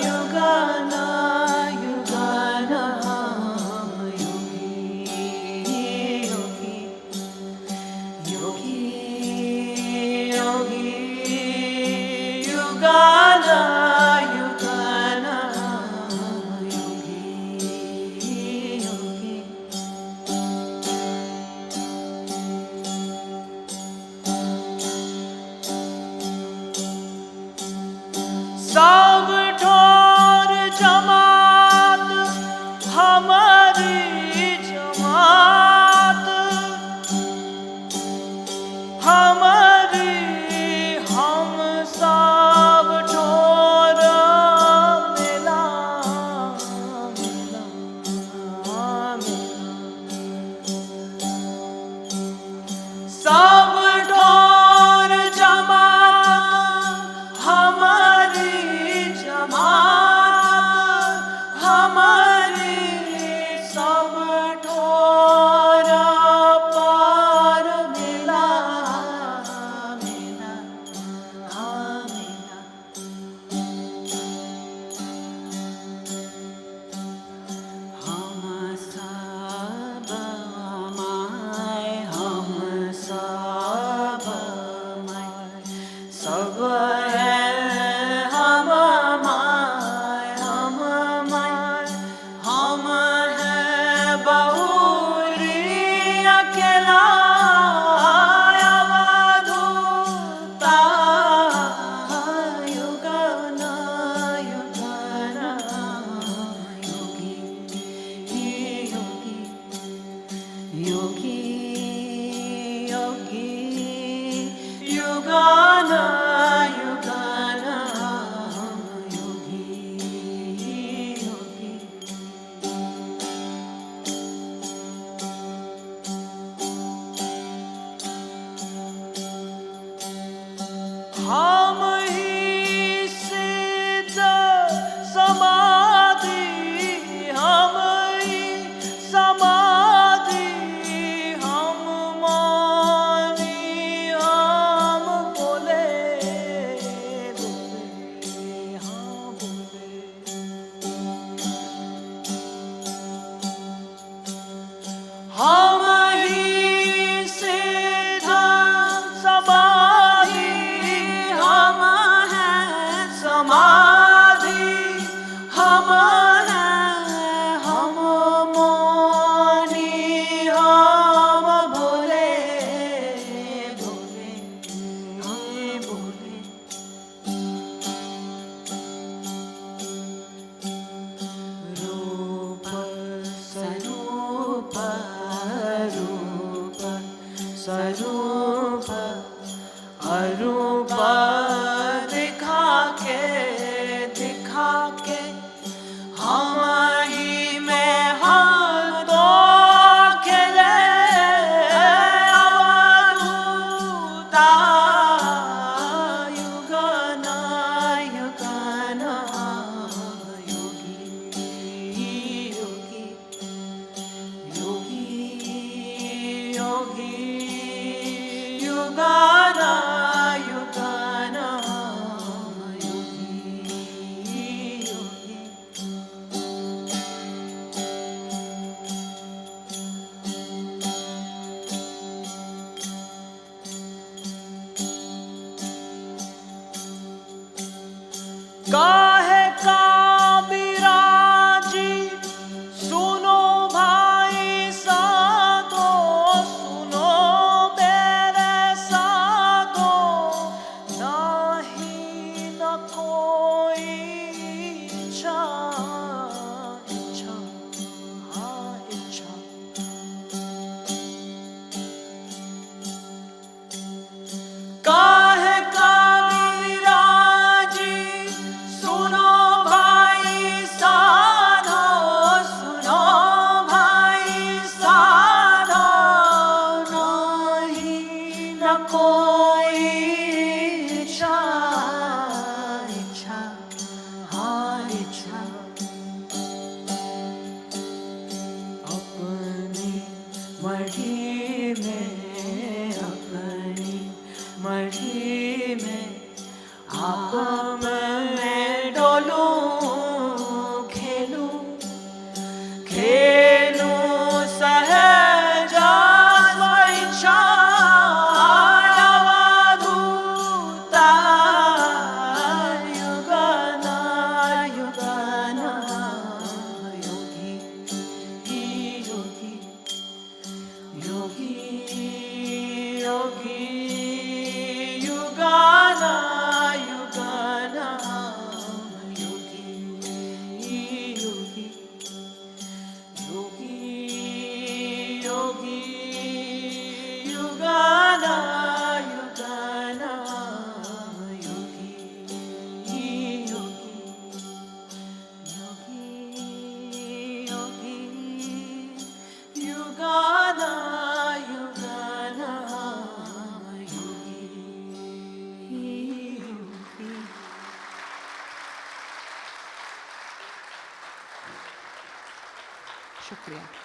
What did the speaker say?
युगाना युगाना योगी योगी योगी योगी युगाना युगाना योगी योगी सब ठोर जमात हमारी जमात हमारी हम सब ठोर मिला मिला सब ठोर जमात हमारी हमारी सब ठोर पार मिला मिला मिला हम सब माय हम सब माय सब योगी योगी युगाना युगाना योगी योगी हम ही सिद्ध समाधि हम ही समाधि हम मानी हम बोले बोले हाँ बोले हम ही सिद्ध समाधि हम हैं समाधि हम हैं हम मौनी हम भोले भोले हम भोले रूप स्वरूप रूप स्वरूप अरूप दिखा के हम ही में हम दो खिले अवधूता युगाना युगाना योगी योगी योगी योगी युगाना युगाना योगी योगी काहे का विराजी सुनो भाई साधो सुनो मेरे साधो नहीं न कोई इच्छा इच्छा हाँ इच्छा काहे का विराजी सुनो भाई साधो सुनो भाई साधो नहीं न कोई इच्छा इच्छा हाँ इच्छा अपनी मर्जी में अपनी मर्जी में आप शुक्रिया।